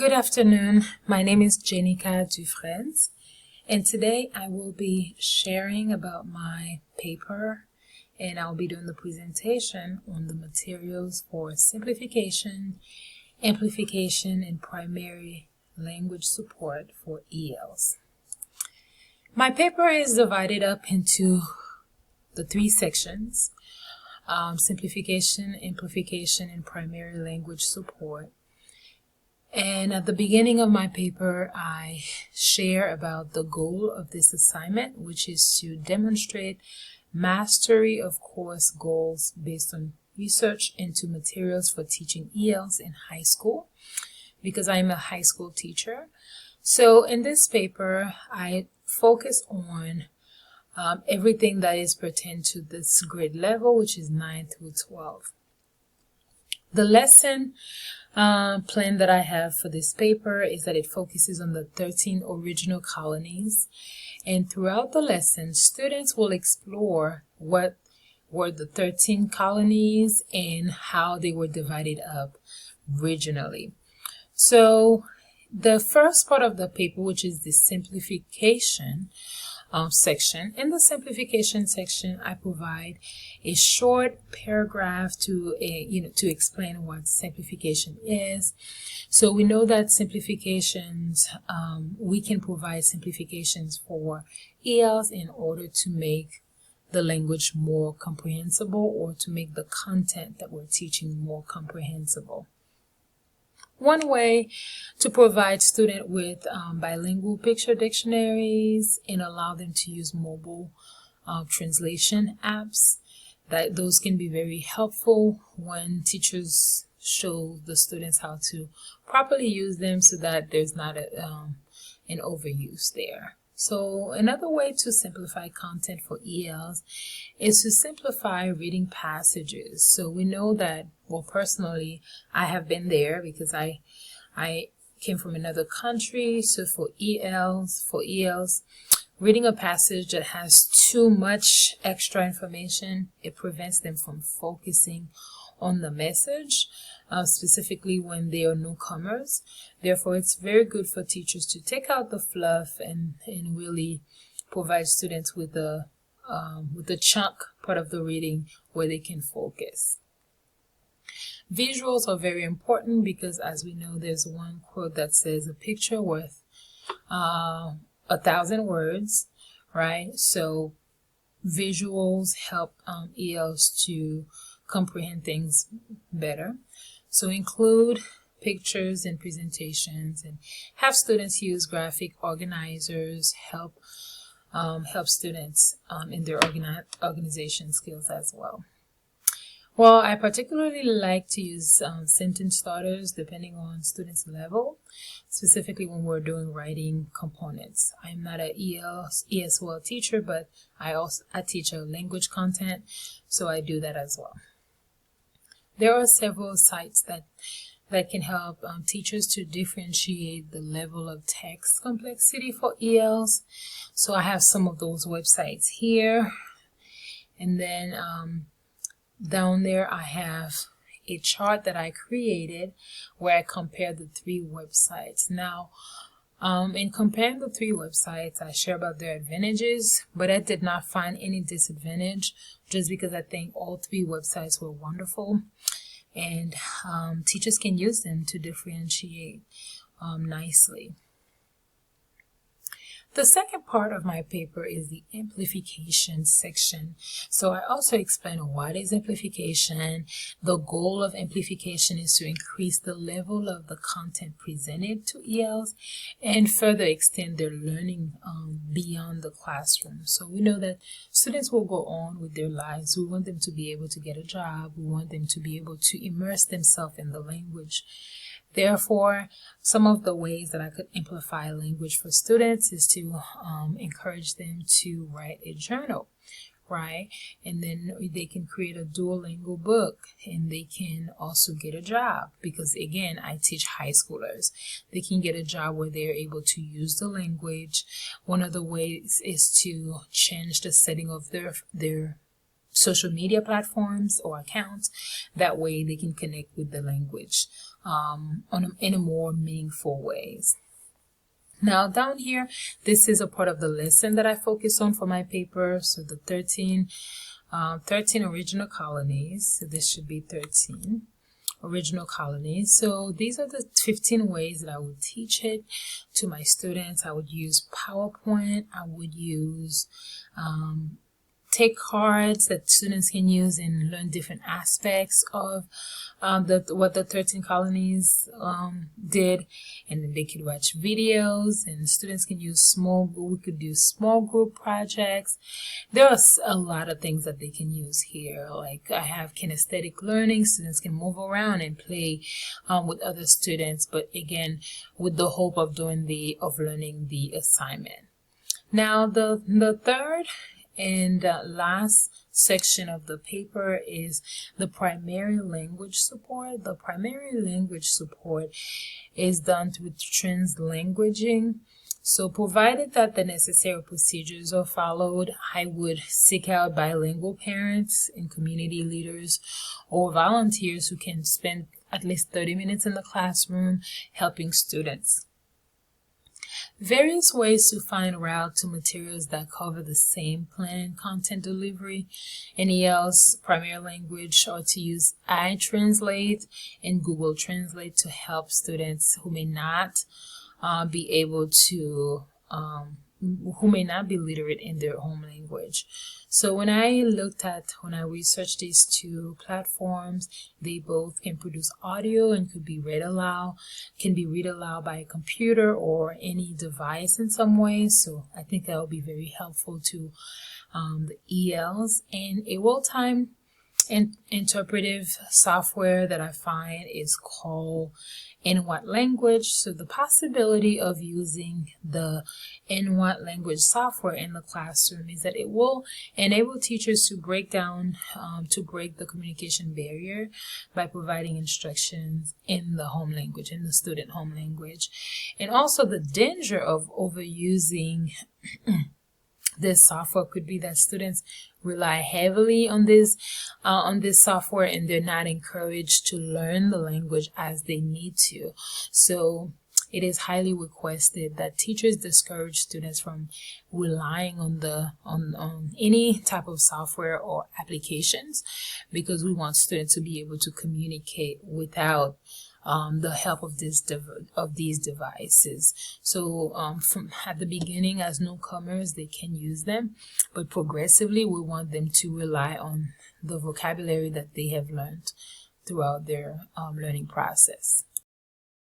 Good afternoon. My name is Jenica Dufresne, and today I will be sharing about my paper, and I'll be doing the presentation on the materials for simplification, amplification, and primary language support for ELs. My paper is divided up into the three sections: simplification, amplification, and primary language support. And at the beginning of my paper, I share about the goal of this assignment, which is to demonstrate mastery of course goals based on research into materials for teaching ELs in high school, because I'm a high school teacher. So in this paper, I focus on everything that is pertinent to this grade level, which is 9 through 12. The lesson plan that I have for this paper is that it focuses on the 13 original colonies, and throughout the lesson, students will explore what were the 13 colonies and how they were divided up regionally. So the first part of the paper, which is the simplification section. In the simplification section, I provide a short paragraph to explain what simplification is. So we know that simplifications, we can provide simplifications for ELs in order to make the language more comprehensible, or to make the content that we're teaching more comprehensible. One way to provide students with bilingual picture dictionaries and allow them to use mobile translation apps, that those can be very helpful when teachers show the students how to properly use them, so that there's not an overuse there. So another way to simplify content for ELs is to simplify reading passages. So we know that, well, personally, I have been there because I came from another country. So for ELs, reading a passage that has too much extra information, it prevents them from focusing on the message, specifically when they are newcomers. Therefore, it's very good for teachers to take out the fluff and really provide students with the chunk part of the reading where they can focus. Visuals are very important because, as we know, there's one quote that says, "A picture worth 1,000 words," right? So visuals help ELs to comprehend things better. So include pictures and presentations, and have students use graphic organizers, help students in their organization skills as well. Well, I particularly like to use sentence starters depending on students' level, specifically when we're doing writing components. I'm not an ESL teacher, but I teach a language content, so I do that as well. There are several sites that can help teachers to differentiate the level of text complexity for ELs. So I have some of those websites here, and then down there I have a chart that I created where I compare the three websites. Now, in comparing the three websites, I share about their advantages, but I did not find any disadvantage, just because I think all three websites were wonderful, and teachers can use them to differentiate nicely. The second part of my paper is the amplification section. So I also explain what is amplification. The goal of amplification is to increase the level of the content presented to ELs and further extend their learning beyond the classroom. So we know that students will go on with their lives. We want them to be able to get a job. We want them to be able to immerse themselves in the language. Therefore, some of the ways that I could amplify language for students is to encourage them to write a journal, right? And then they can create a Duolingo book, and they can also get a job, because again, I teach high schoolers. They can get a job where they're able to use the language. One of the ways is to change the setting of their social media platforms or accounts. That way they can connect with the language in a more meaningful ways. Now down here, this is a part of the lesson that I focus on for my paper. So the 13 original colonies. So this should be 13 original colonies. So these are the 15 ways that I would teach it to my students. I would use PowerPoint. I would use take cards that students can use and learn different aspects of what the 13 colonies did, and then they could watch videos, and students can use we could do small group projects. There are a lot of things that they can use here. Like I have kinesthetic learning, students can move around and play with other students, but again with the hope of learning the assignment. Now the third and last section of the paper is the primary language support. The primary language support is done through translanguaging. So provided that the necessary procedures are followed, I would seek out bilingual parents and community leaders or volunteers who can spend at least 30 minutes in the classroom helping students. Various ways to find route to materials that cover the same plan and content delivery. NEL's primary language are to use iTranslate and Google Translate to help students who may not be literate in their home language. So when I researched these two platforms, they both can produce audio and can be read aloud by a computer or any device in some way. So I think that will be very helpful to the ELs. And a real-time interpretive software that I find is called NWAT Language. So the possibility of using the NWAT Language software in the classroom is that it will enable teachers to break the communication barrier by providing instructions in the home language, in the student home language. And also the danger of overusing this software could be that students rely heavily on this software and they're not encouraged to learn the language as they need to. So it is highly requested that teachers discourage students from relying on any type of software or applications, because we want students to be able to communicate without the help of these devices. So from at the beginning, as newcomers, they can use them, but progressively we want them to rely on the vocabulary that they have learned throughout their learning process.